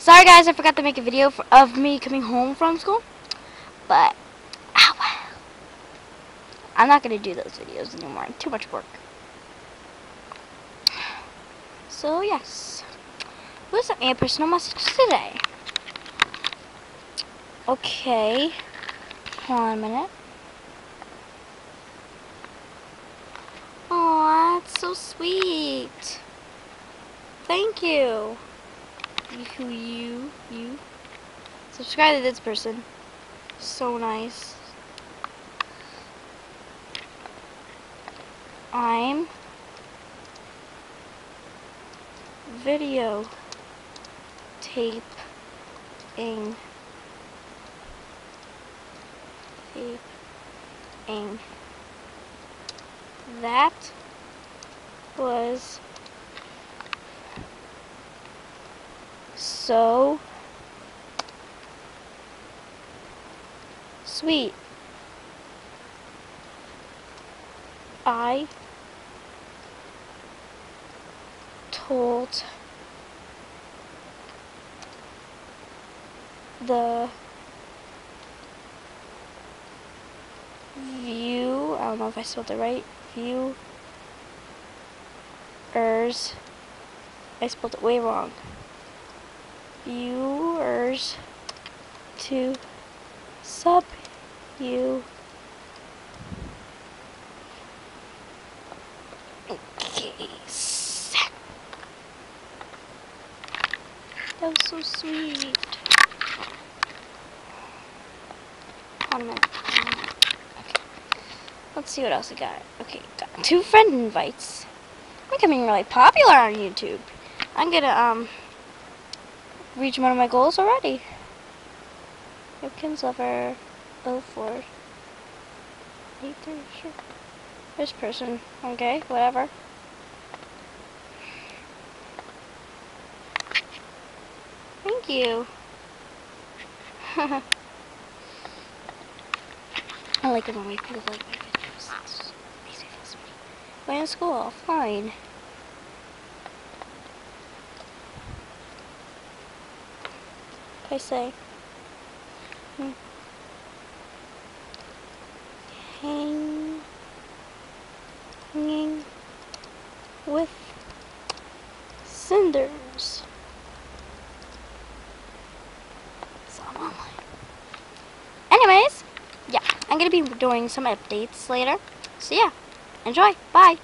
Sorry guys, I forgot to make a video of me coming home from school. But, oh well. I'm not going to do those videos anymore. Too much work. So, yes. Who sent me a personal message today? Okay. Hold on a minute. Oh, that's so sweet. Thank you. You. Subscribe to this person. So nice. I'm video taping that was so sweet. I told the view, I don't know if I spelled it right, viewers, I spelled it way wrong, viewers to sub you. Okay, that was so sweet. Hold on a minute. Okay. Let's see what else I got. Okay, got 2 friend invites. I'm becoming really popular on YouTube. I'm gonna reach one of my goals already. Hopkins Lover 04 83, sure. This person. Okay, whatever. Thank you. I like it when we people like my videos. It makes me feel sweet. Going to school, fine. I say. Hanging with cinders. So I'm online. Anyways, yeah, I'm gonna be doing some updates later. So yeah, enjoy. Bye.